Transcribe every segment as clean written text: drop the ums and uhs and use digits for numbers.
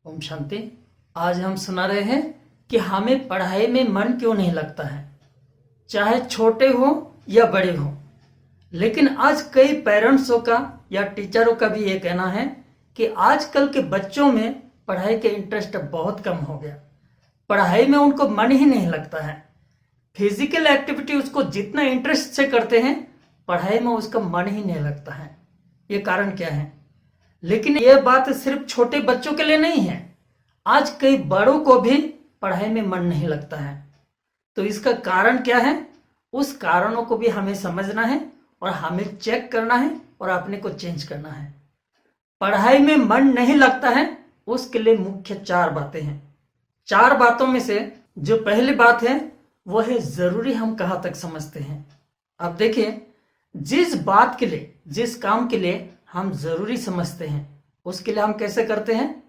ओम शांति। आज हम सुना रहे हैं कि हमें पढ़ाई में मन क्यों नहीं लगता है, चाहे छोटे हो या बड़े हो। लेकिन आज कई पेरेंट्सों का या टीचरों का भी ये कहना है कि आजकल के बच्चों में पढ़ाई के इंटरेस्ट बहुत कम हो गया। पढ़ाई में उनको मन ही नहीं लगता है। फिजिकल एक्टिविटी उसको जितना इंटरेस्ट से करते हैं, पढ़ाई में उसका मन ही नहीं लगता है। ये कारण क्या है? लेकिन यह बात सिर्फ छोटे बच्चों के लिए नहीं है, आज कई बड़ों को भी पढ़ाई में मन नहीं लगता है। तो इसका कारण क्या है? उस कारणों को भी हमें समझना है और हमें चेक करना है और अपने को चेंज करना है। पढ़ाई में मन नहीं लगता है, उसके लिए मुख्य 4 बातें हैं। 4 बातों में से जो पहली बात है वो है जरूरी हम कहाँ तक समझते हैं। अब देखिए, जिस बात के लिए, जिस काम के लिए हम जरूरी समझते हैं, उसके लिए हम कैसे करते हैं?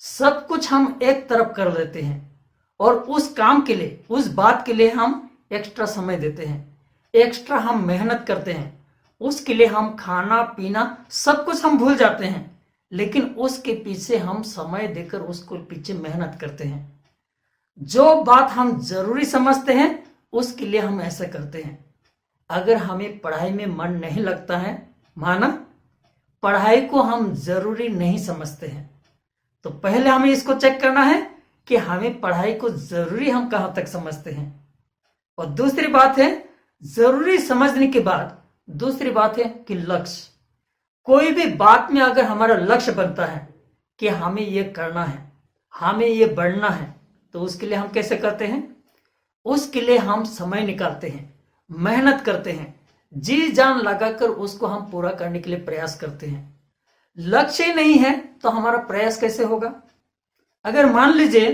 सब कुछ हम एक तरफ कर लेते हैं और उस काम के लिए, उस बात के लिए हम एक्स्ट्रा समय देते हैं, एक्स्ट्रा हम मेहनत करते हैं। उसके लिए हम खाना पीना सब कुछ हम भूल जाते हैं, लेकिन उसके पीछे हम समय देकर उसको पीछे मेहनत करते हैं। जो बात हम जरूरी समझते हैं उसके लिए हम ऐसा करते हैं। अगर हमें पढ़ाई में मन नहीं लगता है, माना पढ़ाई को हम जरूरी नहीं समझते हैं, तो पहले हमें इसको चेक करना है कि हमें पढ़ाई को जरूरी हम कहां तक समझते हैं। और दूसरी बात है, जरूरी समझने के बाद दूसरी बात है कि लक्ष्य। कोई भी बात में अगर हमारा लक्ष्य बनता है कि हमें ये करना है, हमें ये बढ़ना है, तो उसके लिए हम कैसे करते हैं? उसके लिए हम समय निकालते हैं, मेहनत करते हैं, जी जान लगाकर उसको हम पूरा करने के लिए प्रयास करते हैं। लक्ष्य ही नहीं है तो हमारा प्रयास कैसे होगा? अगर मान लीजिए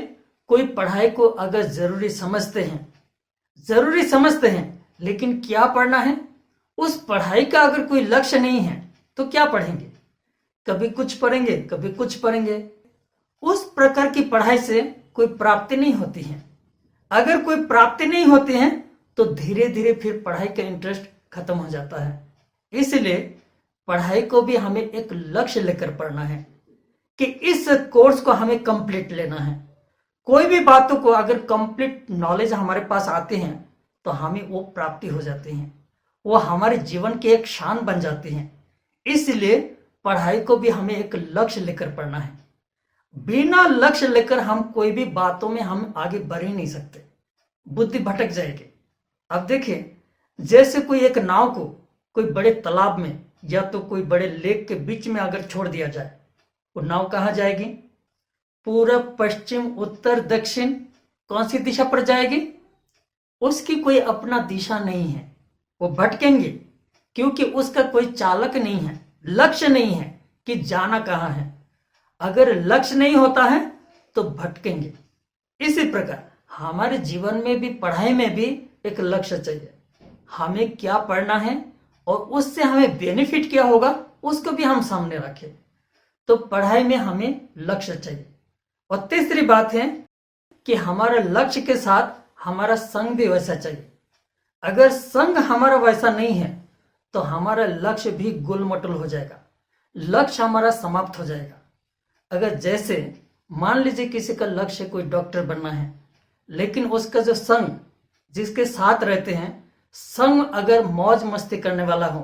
कोई पढ़ाई को अगर जरूरी समझते हैं लेकिन क्या पढ़ना है, उस पढ़ाई का अगर कोई लक्ष्य नहीं है तो क्या पढ़ेंगे? कभी कुछ पढ़ेंगे, कभी कुछ पढ़ेंगे। उस प्रकार की पढ़ाई से कोई प्राप्ति नहीं होती है। अगर कोई प्राप्ति नहीं होती है तो धीरे धीरे फिर पढ़ाई का इंटरेस्ट खत्म हो जाता है। इसलिए पढ़ाई को भी हमें एक लक्ष्य लेकर पढ़ना है कि इस कोर्स को हमें कंप्लीट लेना है। कोई भी बातों को अगर कंप्लीट नॉलेज हमारे पास आते हैं तो हमें वो प्राप्ति हो जाती है, वो हमारे जीवन की एक शान बन जाती है। इसलिए पढ़ाई को भी हमें एक लक्ष्य लेकर पढ़ना है। बिना लक्ष्य लेकर हम कोई भी बातों में हम आगे बढ़ ही नहीं सकते, बुद्धि भटक जाएगी। अब देखिए, जैसे कोई एक नाव को कोई बड़े तालाब में या तो कोई बड़े लेक के बीच में अगर छोड़ दिया जाए, वो नाव कहाँ जाएगी? पूरब, पश्चिम, उत्तर, दक्षिण, कौन सी दिशा पर जाएगी? उसकी कोई अपना दिशा नहीं है, वो भटकेंगे क्योंकि उसका कोई चालक नहीं है, लक्ष्य नहीं है कि जाना कहाँ है। अगर लक्ष्य नहीं होता है तो भटकेंगे। इसी प्रकार हमारे जीवन में भी, पढ़ाई में भी एक लक्ष्य चाहिए। हमें क्या पढ़ना है और उससे हमें बेनिफिट क्या होगा उसको भी हम सामने रखें। तो पढ़ाई में हमें लक्ष्य चाहिए। और तीसरी बात है कि हमारा लक्ष्य के साथ हमारा संग भी वैसा चाहिए। अगर संग हमारा वैसा नहीं है तो हमारा लक्ष्य भी गोलमटोल हो जाएगा, लक्ष्य हमारा समाप्त हो जाएगा। अगर जैसे मान लीजिए किसी का लक्ष्य कोई डॉक्टर बनना है, लेकिन उसका जो संग, जिसके साथ रहते हैं, संग अगर मौज मस्ती करने वाला हो,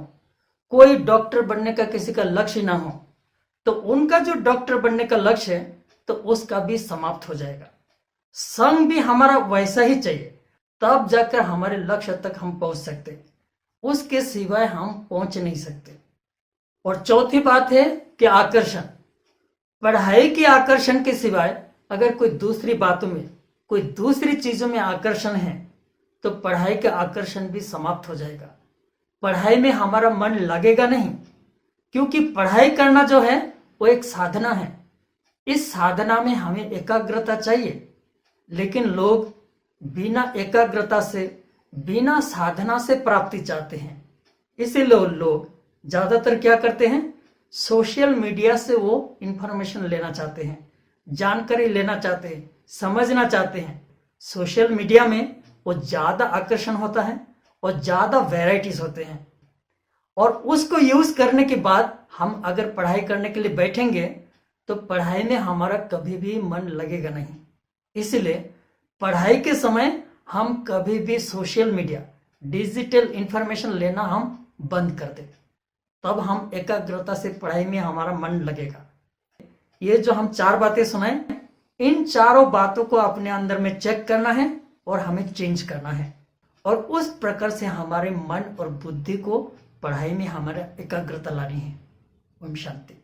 कोई डॉक्टर बनने का किसी का लक्ष्य ना हो, तो उनका जो डॉक्टर बनने का लक्ष्य है तो उसका भी समाप्त हो जाएगा। संग भी हमारा वैसा ही चाहिए, तब जाकर हमारे लक्ष्य तक हम पहुंच सकते, उसके सिवाय हम पहुंच नहीं सकते। और चौथी बात है कि आकर्षण। पढ़ाई के आकर्षण के सिवाय अगर कोई दूसरी बातों में, कोई दूसरी चीजों में आकर्षण है तो पढ़ाई का आकर्षण भी समाप्त हो जाएगा। पढ़ाई में हमारा मन लगेगा नहीं, क्योंकि पढ़ाई करना जो है वो एक साधना है। इस साधना में हमें एकाग्रता चाहिए, लेकिन लोग बिना एकाग्रता से, बिना साधना से प्राप्ति चाहते हैं। इसीलिए लोग ज्यादातर क्या करते हैं? सोशल मीडिया से वो इंफॉर्मेशन लेना चाहते हैं, जानकारी लेना चाहते हैं, समझना चाहते हैं। सोशल मीडिया में वो ज्यादा आकर्षण होता है और ज्यादा वैरायटीज होते हैं, और उसको यूज करने के बाद हम अगर पढ़ाई करने के लिए बैठेंगे तो पढ़ाई में हमारा कभी भी मन लगेगा नहीं। इसलिए पढ़ाई के समय हम कभी भी सोशल मीडिया, डिजिटल इंफॉर्मेशन लेना हम बंद कर दें, तब हम एकाग्रता से पढ़ाई में हमारा मन लगेगा। ये जो हम 4 बातें सुनाए, इन चारों बातों को अपने अंदर में चेक करना है और हमें चेंज करना है, और उस प्रकार से हमारे मन और बुद्धि को पढ़ाई में हमारा एकाग्रता लानी है। ओम शांति।